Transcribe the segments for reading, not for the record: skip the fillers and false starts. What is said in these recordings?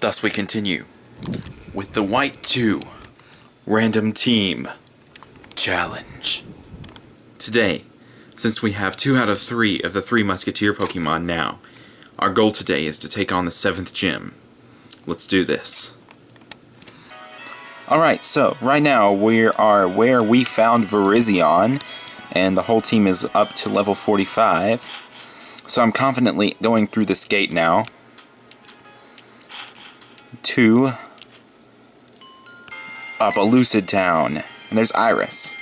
Thus we continue with the White 2 Random Team Challenge. Today, since we have 2 out of 3 of the 3 Musketeer Pokemon now, our goal today is to take on the 7th gym. Let's do this. Alright, so right now we are where we found Virizion, and the whole team is up to level 45. So I'm confidently going through this gate now to Lucid Town. And there's Iris.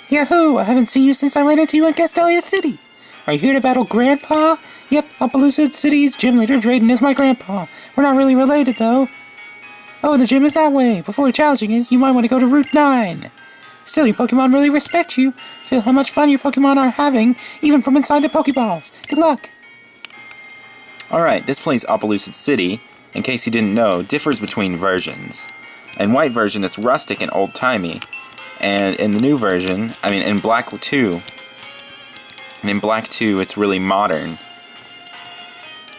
Yahoo! I haven't seen you since I ran into you in Castelia City. Are you here to battle Grandpa? Yep, Lucid City's gym leader Drayden is my grandpa. We're not really related though. Oh, the gym is that way. Before challenging it, you might want to go to Route 9. Still, your Pokemon really respect you. Feel how much fun your Pokemon are having, even from inside the Pokeballs. Good luck! Alright, this place, Lucid City, in case you didn't know, differs between versions. In white version, it's rustic and old-timey. And in the new version, in Black 2, it's really modern.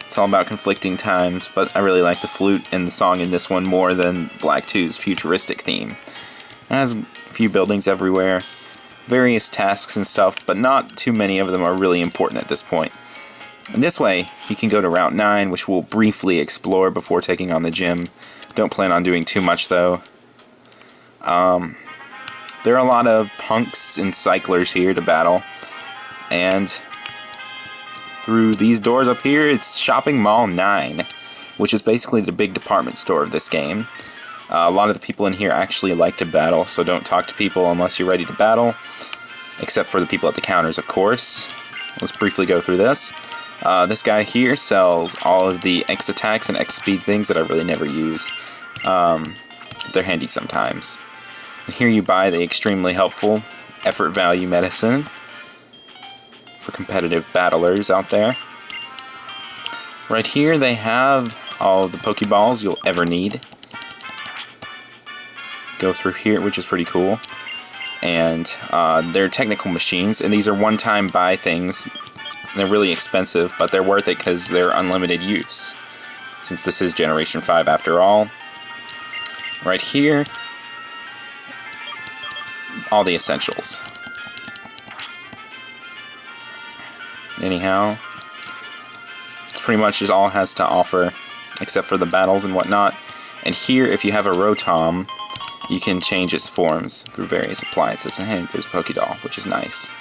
It's all about conflicting times, but I really like the flute and the song in this one more than Black 2's futuristic theme. It has a few buildings everywhere, various tasks and stuff, but not too many of them are really important at this point. And this way, you can go to Route 9, which we'll briefly explore before taking on the gym. Don't plan on doing too much, though. There are a lot of punks and cyclers here to battle, and through these doors up here, it's Shopping Mall 9, which is basically the big department store of this game. A lot of the people in here actually like to battle, so don't talk to people unless you're ready to battle, except for the people at the counters, of course. Let's briefly go through this. This guy here sells all of the X attacks and X speed things that I really never use. They're handy sometimes. And here you buy the extremely helpful effort value medicine for competitive battlers out there. Right here they have all of the Pokeballs you'll ever need. Go through here, which is pretty cool. And they're technical machines, and these are one-time buy things. They're really expensive, but they're worth it because they're unlimited use, since this is Generation 5 after all. Right here, all the essentials. Anyhow, it's pretty much just all it has to offer, except for the battles and whatnot. And here, if you have a Rotom, you can change its forms through various appliances. And hey, there's a Pokédoll, which is nice.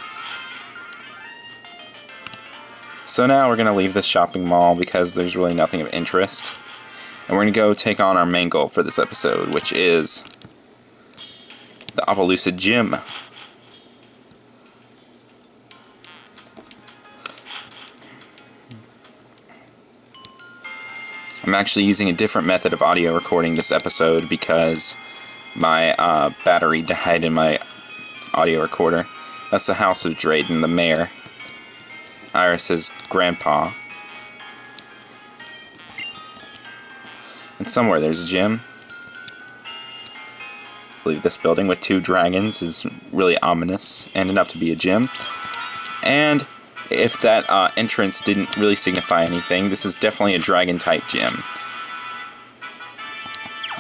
So now we're going to leave this shopping mall because there's really nothing of interest. And we're going to go take on our main goal for this episode, which is the Lucid Gym. I'm actually using a different method of audio recording this episode because my battery died in my audio recorder. That's the house of Drayden, the mayor. Iris's grandpa. And somewhere there's a gym. I believe this building with 2 dragons is really ominous and enough to be a gym. And if that entrance didn't really signify anything, this is definitely a dragon-type gym.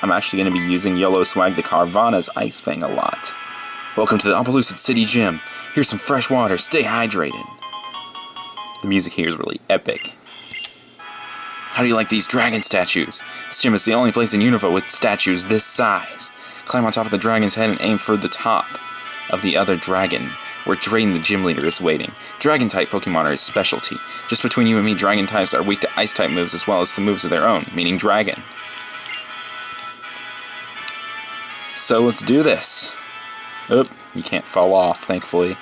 I'm actually going to be using YOLO Swag the Carvana's Ice Fang a lot. Welcome to the Lucid City Gym. Here's some fresh water. Stay hydrated. The music here is really epic. How do you like these dragon statues? This gym is the only place in Unova with statues this size. Climb on top of the dragon's head and aim for the top of the other dragon, where Drayden the gym leader is waiting. Dragon-type Pokemon are his specialty. Just between you and me, Dragon types are weak to Ice-type moves as well as to moves of their own, meaning Dragon. So let's do this. Oop, you can't fall off, thankfully.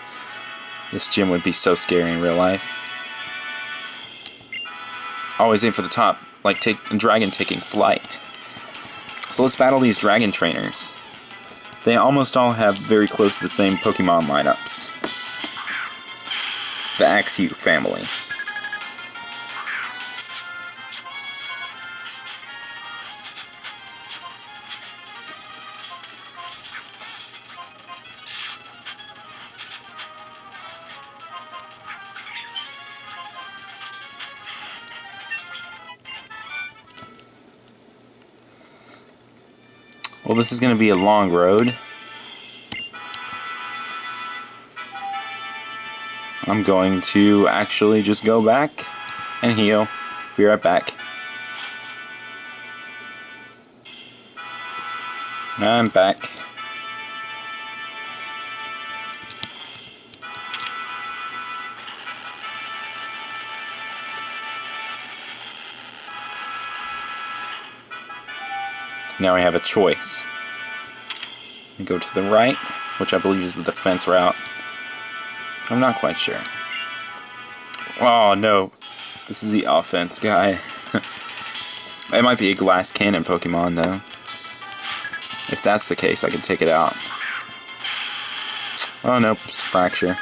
This gym would be so scary in real life. Always aim for the top, like a dragon taking flight. So let's battle these dragon trainers. They almost all have very close to the same Pokemon lineups. The Axew family. Well, this is going to be a long road. I'm going to actually just go back and heal. Be right back. I'm back. Now we have a choice. We go to the right, which I believe is the defense route. I'm not quite sure. Oh no, this is the offense guy. It might be a glass cannon Pokemon though. If that's the case, I can take it out. Oh nope, it's Fracture.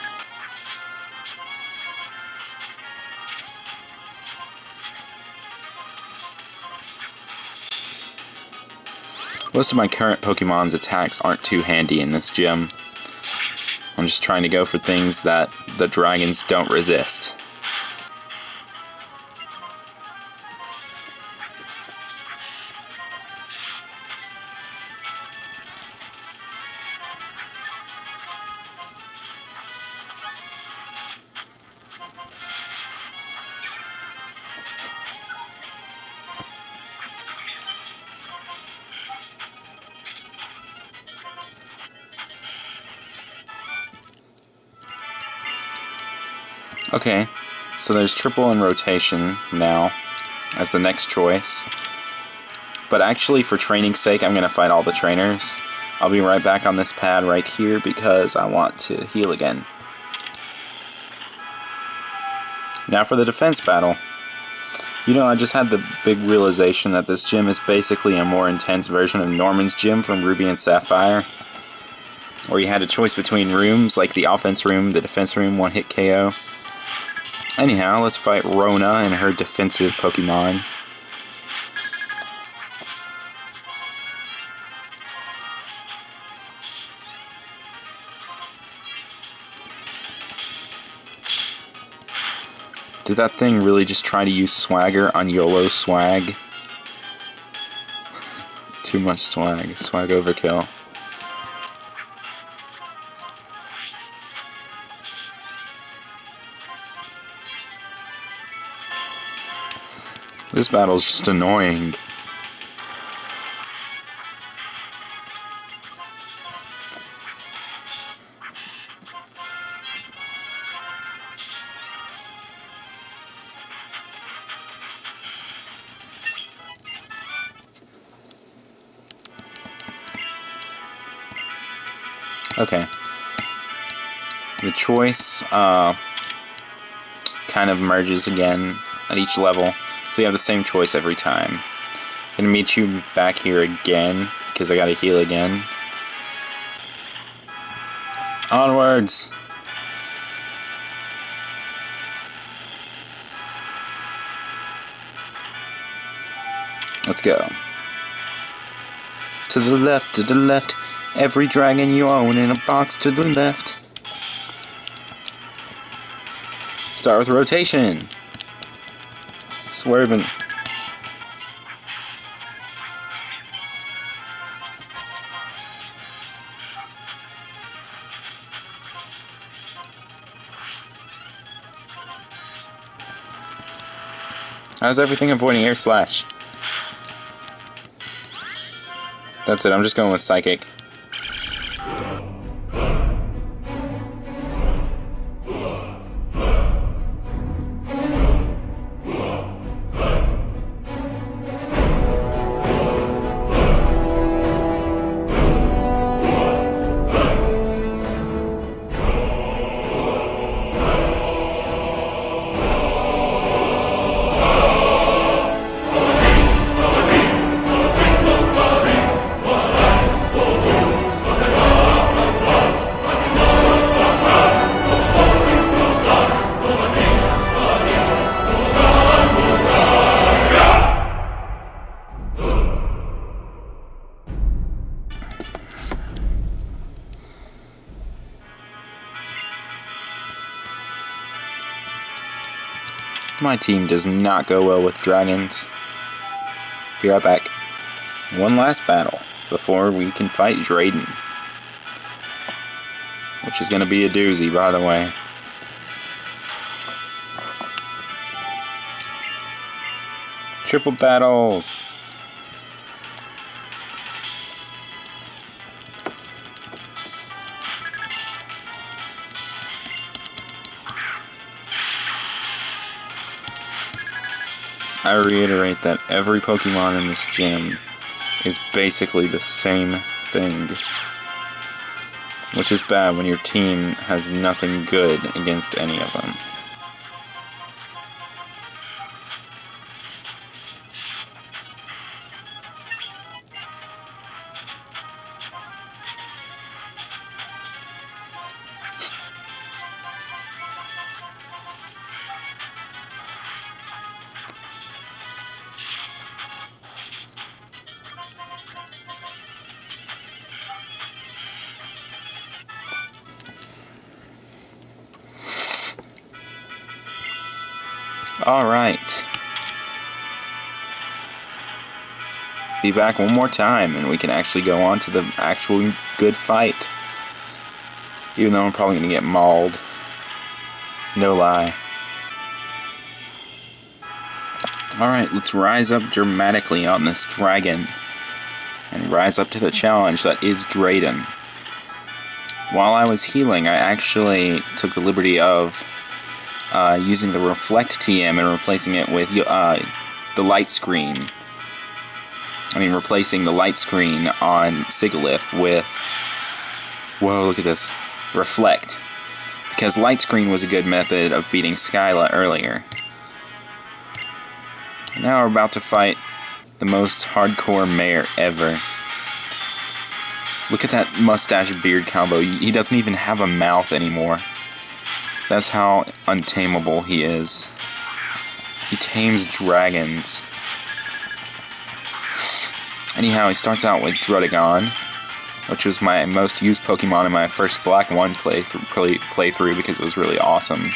Most of my current Pokemon's attacks aren't too handy in this gym. I'm just trying to go for things that the dragons don't resist. Okay, so there's triple and rotation now as the next choice. But actually, for training's sake, I'm going to fight all the trainers. I'll be right back on this pad right here because I want to heal again. Now for the defense battle. You know, I just had the big realization that this gym is basically a more intense version of Norman's gym from Ruby and Sapphire, where you had a choice between rooms, like the offense room, the defense room, one-hit KO. Anyhow, let's fight Rona and her defensive Pokemon. Did that thing really just try to use Swagger on YOLO Swag? Too much swag. Swag overkill. This battle's just annoying. Okay. The choice kind of merges again at each level. So you have the same choice every time. Gonna meet you back here again, because I gotta heal again. Onwards! Let's go. To the left, every dragon you own in a box to the left. Start with rotation. Swerving. How's everything avoiding Air Slash? That's it, I'm just going with Psychic. My team does not go well with dragons. Be right back. One last battle. before we can fight Drayden. Which is going to be a doozy, by the way. Triple battles! I reiterate that every Pokemon in this gym is basically the same thing. Which is bad when your team has nothing good against any of them. Alright. Be back one more time and we can actually go on to the actual good fight. Even though I'm probably going to get mauled. No lie. Alright, let's rise up dramatically on this dragon. And rise up to the challenge that is Drayden. While I was healing, I actually took the liberty of using the Reflect TM and replacing it with the light screen. Replacing the light screen on Sigilyph with... Whoa, look at this. Reflect. Because light screen was a good method of beating Skyla earlier. Now we're about to fight the most hardcore mayor ever. Look at that mustache beard combo. He doesn't even have a mouth anymore. That's how untamable he is. He tames dragons. Anyhow, he starts out with Drayden, which was my most used Pokemon in my first Black 1 playthrough because it was really awesome. In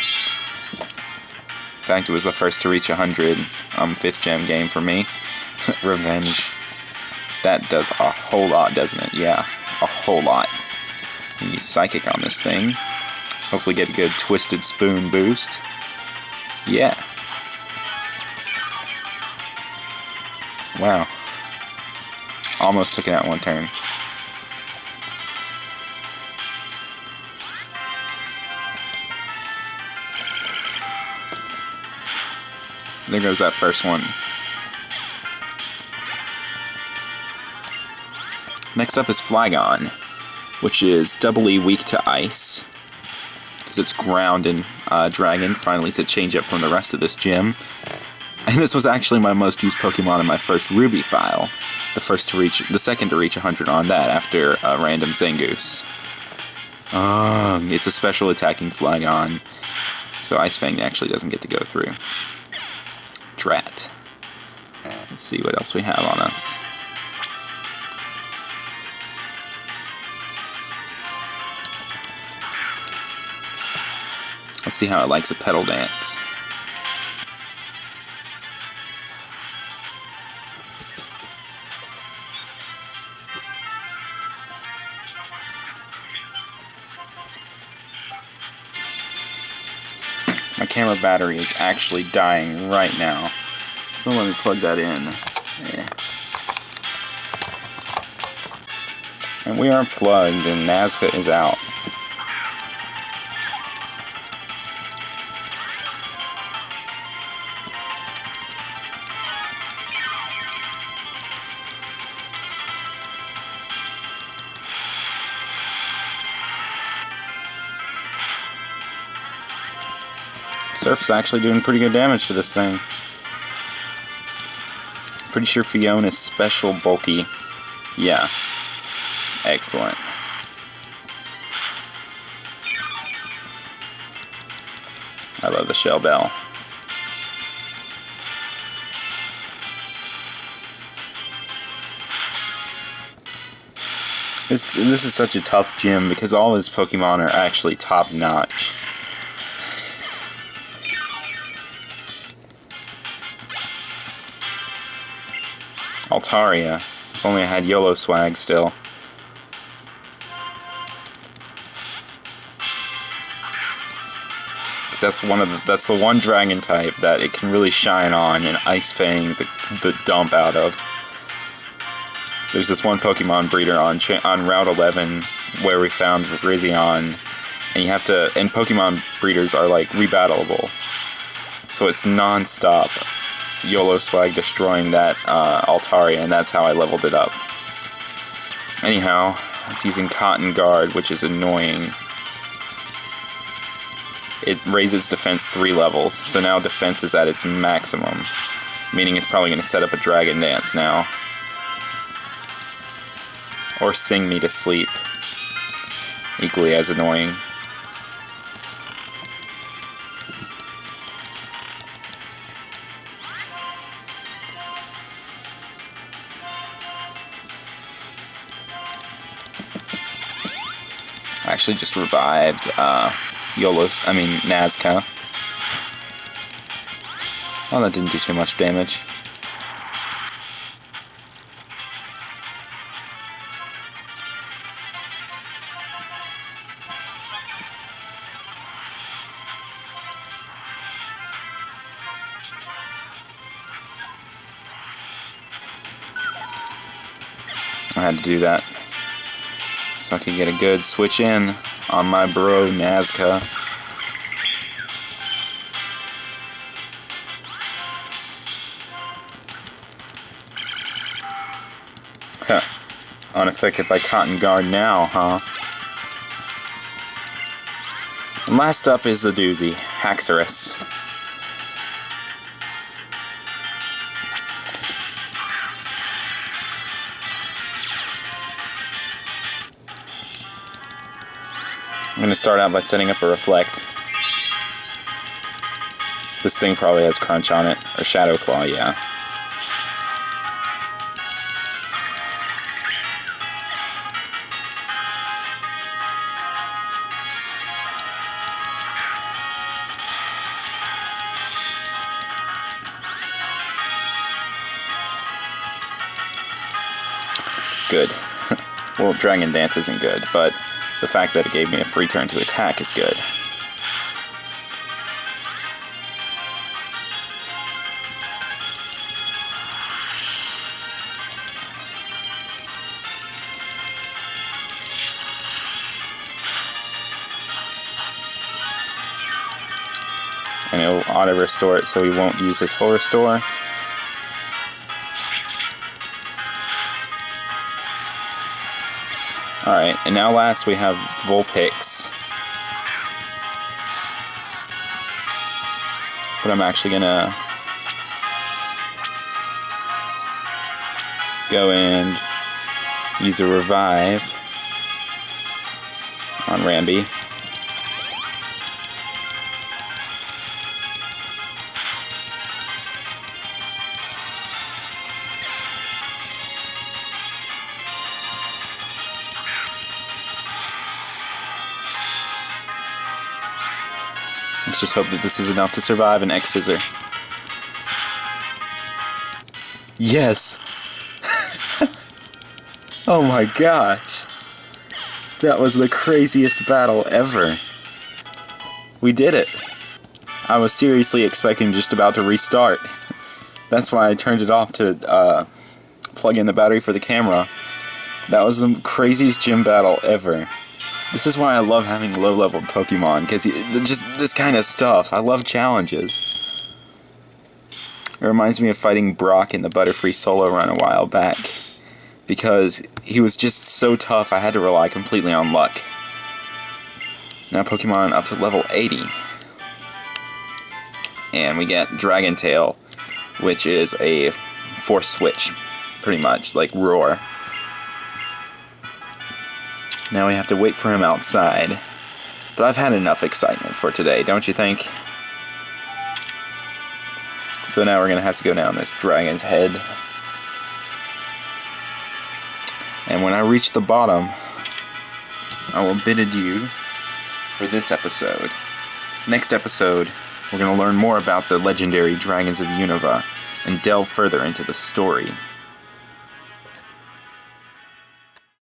fact, it was the first to reach 100 5th gem game for me. Revenge. That does a whole lot, doesn't it? Yeah, a whole lot. And use Psychic on this thing. Hopefully get a good Twisted Spoon boost. Yeah. Wow. Almost took it out one turn. There goes that first one. Next up is Flygon, which is doubly weak to ice. Because it's ground and dragon. Finally, to change up from the rest of this gym. And this was actually my most used Pokemon in my first Ruby file. The second to reach 100 on that after a random Zangoose. It's a special attacking Flygon. So Ice Fang actually doesn't get to go through. Drat. Let's see what else we have on us. Let's see how it likes a Petal Dance. My camera battery is actually dying right now. So let me plug that in. Yeah. And we are plugged and Nazca is out. Surf's actually doing pretty good damage to this thing. Pretty sure Fiona's special bulky. Yeah. Excellent. I love the Shell Bell. This is such a tough gym because all his Pokemon are actually top notch. Altaria. If only I had YOLO swag still. That's the one dragon type that it can really shine on and Ice Fang the dump out of. There's this one Pokemon breeder on Route 11 where we found Rizion, and you have to, and Pokemon breeders are like rebattleable, so it's non-stop YOLO swag destroying that Altaria, and that's how I leveled it up. Anyhow, it's using Cotton Guard, which is annoying. It raises defense 3 levels, so now defense is at its maximum, meaning it's probably going to set up a Dragon Dance now. Or sing me to sleep. Equally as annoying. I actually just revived Nazca. Oh, that didn't do too much damage. I had to do that so I could get a good switch in on my bro Nazca. Huh. Unaffected by Cotton Guard now, huh? And last up is the doozy, Haxorus. I'm going to start out by setting up a Reflect. This thing probably has Crunch on it, or Shadow Claw, yeah. Good. Well, Dragon Dance isn't good, but the fact that it gave me a free turn to attack is good. And it'll auto-restore it so he won't use his full restore. Alright, and now last we have Vulpix. But I'm actually gonna go and use a Revive on Rambi. Let's just hope that this is enough to survive an X-Scissor. Yes! Oh my gosh! That was the craziest battle ever. We did it. I was seriously expecting just about to restart. That's why I turned it off to plug in the battery for the camera. That was the craziest gym battle ever. This is why I love having low-level Pokemon, because just this kind of stuff. I love challenges. It reminds me of fighting Brock in the Butterfree solo run a while back, because he was just so tough I had to rely completely on luck. Now Pokemon up to level 80. And we get Dragon Tail, which is a force switch, pretty much, like Roar. Now we have to wait for him outside. But I've had enough excitement for today, don't you think? So now we're going to have to go down this dragon's head. And when I reach the bottom, I will bid adieu for this episode. Next episode, we're going to learn more about the legendary dragons of Unova and delve further into the story.